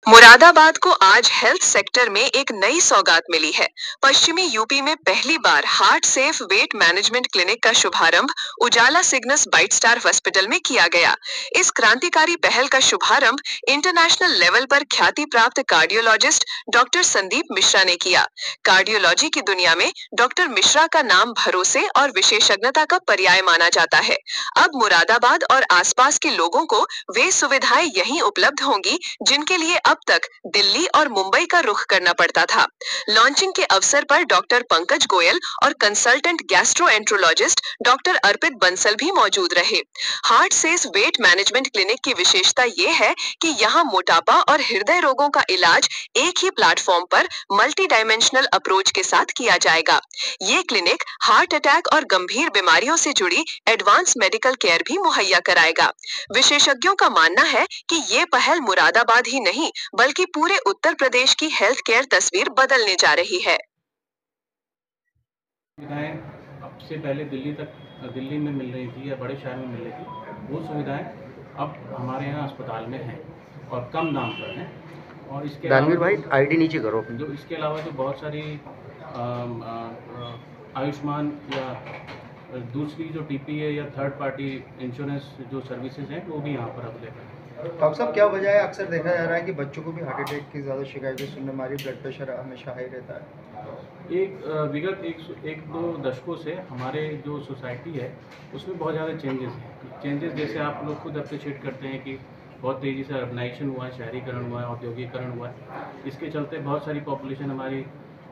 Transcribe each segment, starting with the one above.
मुरादाबाद को आज health sector में एक नई सौगात मिली है। पश्चिमी यूपी में पहली बार heart safe weight management clinic का शुभारंभ Ujala Cygnus bright star hospital में किया गया। इस क्रांतिकारी पहल का शुभारंभ इंटरनेशनल लेवल पर ख्याति प्राप्त कार्डियोलॉजिस्ट डॉक्टर संदीप मिश्रा ने किया। कार्डियोलॉजी की दुनिया में डॉक्टर मिश्रा का नाम भरोसे और विशेषज्ञता का पर्याय माना जाता है। अब मुरादाबाद और आसपास के लोगों को वे सुविधाएं यहीं उपलब्ध होंगी जिनके लिए अब तक दिल्ली और मुंबई का रुख करना पड़ता था। लॉन्चिंग के अवसर पर डॉक्टर पंकज गोयल और कंसल्टेंट गैस्ट्रोएंट्रोलॉजिस्ट डॉक्टर अर्पित बंसल भी मौजूद रहे। Heart safe weight management clinic की विशेषता ये है कि यहाँ मोटापा और हृदय रोगों का इलाज एक ही प्लेटफॉर्म पर मल्टी डायमेंशनल अप्रोच के साथ किया जाएगा। ये क्लिनिक हार्ट अटैक और गंभीर बीमारियों से जुड़ी एडवांस मेडिकल केयर भी मुहैया कराएगा। विशेषज्ञों का मानना है कि ये पहल मुरादाबाद ही नहीं बल्कि पूरे उत्तर प्रदेश की हेल्थ केयर तस्वीर बदलने जा रही है। सुविधाएं अब से पहले दिल्ली में मिल रही थी या बड़े शहर में मिल रही थी, वो सुविधाएं अब हमारे यहाँ अस्पताल में हैं और कम दाम पर हैं। और इसके दानवीर भाई आईडी नीचे करो। जो इसके अलावा जो बहुत सारी आयुष्मान या दूसरी जो टीपीए या थर्ड पार्टी इंश्योरेंस जो सर्विसेज हैं वो भी यहाँ पर अवेलेबल है। डॉक्टर साहब, क्या वजह है? अक्सर देखा जा रहा है कि बच्चों को भी हार्ट अटैक की ज़्यादा शिकायतें सुनने हमारी, ब्लड प्रेशर हमेशा हाई रहता है। विगत एक दो दशकों से हमारे जो सोसाइटी है उसमें बहुत ज़्यादा चेंजेस जैसे आप लोग खुद अप्रिशिएट करते हैं कि बहुत तेज़ी से अर्बनाइजेशन हुआ है, शहरीकरण हुआ है, औद्योगिकरण हुआ है। इसके चलते बहुत सारी पॉपुलेशन हमारी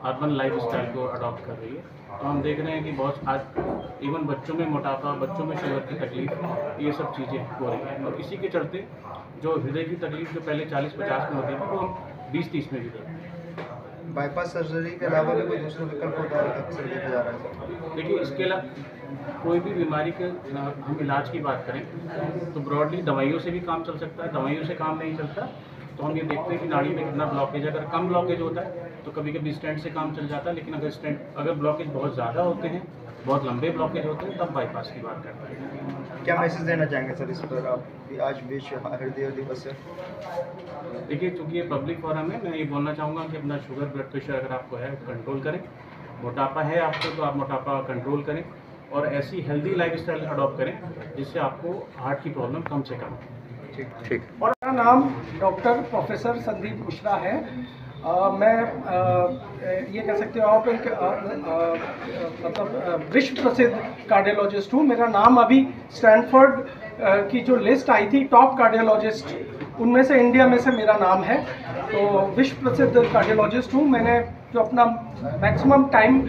अर्बन लाइफस्टाइल को अडॉप्ट कर रही है। तो हम देख रहे हैं कि बहुत आज इवन बच्चों में मोटापा, बच्चों में शुगर की तकलीफ, ये सब चीज़ें हो रही हैं। और इसी के चलते जो हृदय की तकलीफ जो पहले 40-50 में होती थी वो हम 20-30 में भी देखते हैं। बाईपास सर्जरी के अलावा भी कोई दूसरा विकल्प होता है अक्सर देखा जा रहा है? देखिए, इसके अलावा कोई भी बीमारी के हम इलाज की बात करें तो ब्रॉडली दवाइयों से भी काम चल सकता है। दवाइयों से काम नहीं चलता तो हम ये देखते हैं कि नाड़ी में कितना ब्लॉकेज है। अगर कम ब्लॉकेज होता है तो कभी कभी स्टेंट से काम चल जाता है, लेकिन अगर ब्लॉकेज बहुत ज़्यादा होते हैं, बहुत लंबे ब्लॉकेज होते हैं, तब बाईपास की बात करते हैं। क्या मैसेज देना चाहेंगे सर इस पर आप कि आज विश्व हृदय दिवस है? देखिए, चूँकि ये पब्लिक फोरम है, मैं ये बोलना चाहूँगा कि अपना शुगर, ब्लड प्रेशर अगर आपको है कंट्रोल करें। मोटापा है आपको तो आप मोटापा कंट्रोल करें और ऐसी हेल्दी लाइफस्टाइल अडॉप्ट करें जिससे आपको हार्ट की प्रॉब्लम कम से कम हो। ठीक। और मेरा नाम डॉक्टर प्रोफेसर संदीप मिश्रा है। मैं ये कह सकते हो आप एक मतलब विश्व प्रसिद्ध कार्डियोलॉजिस्ट हूँ। मेरा नाम अभी स्टैनफोर्ड की जो लिस्ट आई थी टॉप कार्डियोलॉजिस्ट, उनमें से इंडिया में से मेरा नाम है। तो विश्व प्रसिद्ध कार्डियोलॉजिस्ट हूँ। मैंने जो अपना मैक्सिमम टाइम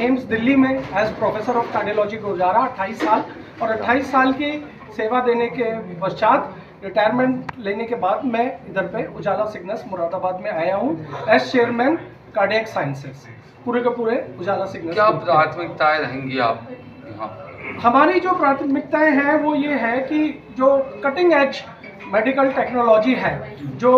एम्स दिल्ली में एज प्रोफेसर ऑफ कार्डियोलॉजी गुजारा 28 साल, और 28 साल की सेवा देने के पश्चात रिटायरमेंट लेने के बाद मैं इधर पे उजाला सिग्नस मुरादाबाद में आया हूँ एज चेयरमैन कार्डियक साइंसेस। पूरे के पूरे उजाला सिग्नस। क्या प्राथमिकताएं रहेंगी आप यहाँ? हमारी जो प्राथमिकताएं हैं वो ये है कि जो कटिंग एज मेडिकल टेक्नोलॉजी है, जो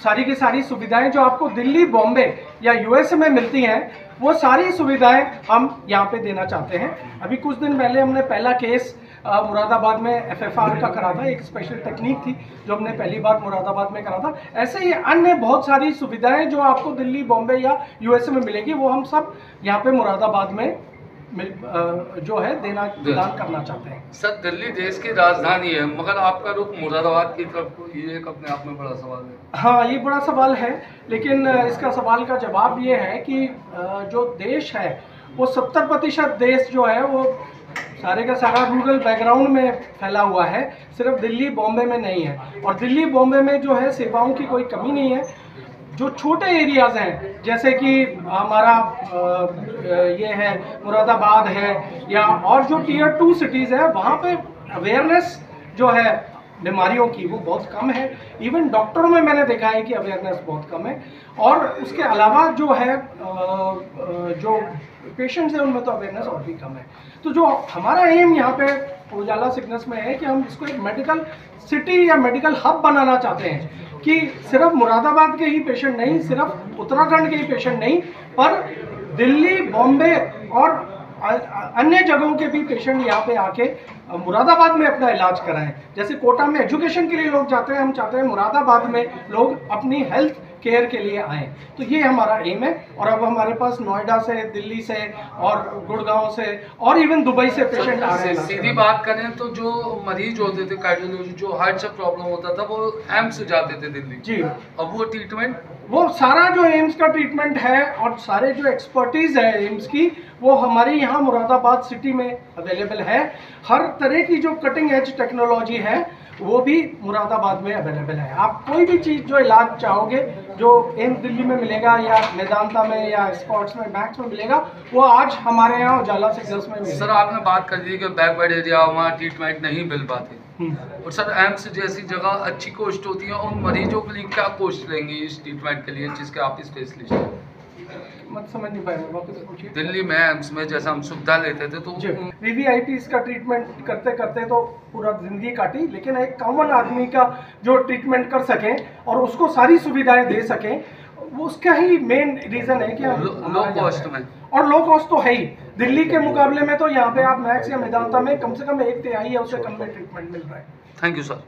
सारी की सारी सुविधाएं जो आपको दिल्ली, बॉम्बे या यूएसए में मिलती हैं, वो सारी सुविधाएं हम यहाँ पे देना चाहते हैं। अभी कुछ दिन पहले हमने पहला केस मुरादाबाद में एफएफआर का करा था। एक स्पेशल टेक्निक थी जो हमने पहली बार मुरादाबाद में करा था। ऐसे ही अन्य बहुत सारी सुविधाएं जो आपको दिल्ली, बॉम्बे या यूएसए में मिलेगी, वो हम सब यहाँ पे मुरादाबाद में जो है प्रदान करना चाहते हैं। सर, दिल्ली देश की राजधानी है, मगर आपका रुख मुरादाबाद की तरफ, ये एक अपने आप में बड़ा सवाल है। हाँ, ये बड़ा सवाल है, लेकिन इसका सवाल का जवाब ये है कि जो देश है वो 70% देश जो है वो सारे का सारा रूरल बैकग्राउंड में फैला हुआ है, सिर्फ दिल्ली, बॉम्बे में नहीं है। और दिल्ली, बॉम्बे में जो है सेवाओं की कोई कमी नहीं है। जो छोटे एरियाज़ हैं जैसे कि हमारा ये है मुरादाबाद है या और जो टियर 2 सिटीज़ है, वहाँ पे अवेयरनेस जो है बीमारियों की वो बहुत कम है। इवन डॉक्टरों में मैंने देखा है कि अवेयरनेस बहुत कम है। और उसके अलावा जो है जो पेशेंट्स हैं उनमें तो अवेयरनेस और भी कम है। तो जो हमारा एम यहाँ पे उजाला सिग्नस में है कि हम इसको एक मेडिकल सिटी या मेडिकल हब बनाना चाहते हैं कि सिर्फ मुरादाबाद के ही पेशेंट नहीं, सिर्फ उत्तराखंड के ही पेशेंट नहीं, पर दिल्ली, बॉम्बे और अन्य जगहों के भी पेशेंट यहाँ पे आके मुरादाबाद में अपना इलाज कराएं। जैसे कोटा में एजुकेशन के लिए लोग जाते हैं, हम चाहते हैं मुरादाबाद में लोग अपनी हेल्थ केयर के लिए आएँ। तो ये हमारा एम है। और अब हमारे पास नोएडा से, दिल्ली से और गुड़गांव से और इवन दुबई से पेशेंट आ रहे हैं। सीधी बात करें तो जो मरीज होते थे कार्डियोलॉजी, जो हार्ट से प्रॉब्लम होता था, वो एम्स जाते थे दिल्ली जी। अब वो ट्रीटमेंट, वो सारा जो एम्स का ट्रीटमेंट है और सारे जो एक्सपर्टीज़ है एम्स की, वो हमारे यहाँ मुरादाबाद सिटी में अवेलेबल है। हर तरह की जो कटिंग एज टेक्नोलॉजी है वो भी मुरादाबाद में अवेलेबल है। आप कोई भी चीज़ जो इलाज चाहोगे, जो एम्स दिल्ली में मिलेगा या मेदांता में या स्कॉट्स में, मैक्स में मिलेगा, वो आज हमारे यहाँ उजाला सिग्नल्स में मिलेगा। सर आपने बात कर दी कि बैकवर्ड एरिया वहाँ ट्रीटमेंट नहीं मिल पाते, और सर एम्स जैसी जगह अच्छी कोस्ट होती है, उन मरीजों के लिए क्या कोस्ट लेंगी इस ट्रीटमेंट के लिए जिसके आप स्पेशलिस्ट हैं? मत समझ नहीं पाएंगे, वापस पूछिए। दिल्ली में एम्स में जैसा हम सुविधा लेते थे तो वीवीआईपी इसका ट्रीटमेंट करते करते तो पूरा जिंदगी काटी, लेकिन एक कॉमन आदमी का जो ट्रीटमेंट कर सकें और उसको सारी सुविधाएं दे सकें, वो उसका ही मेन रीज़न है कि लो कॉस्ट में। और लो कॉस्ट तो है ही। दिल्ली के मुकाबले में तो यहाँ पे आप मैक्स या मेदांता में कम से कम 1/3 या उससे कम में ट्रीटमेंट मिल रहा है। Thank you sir.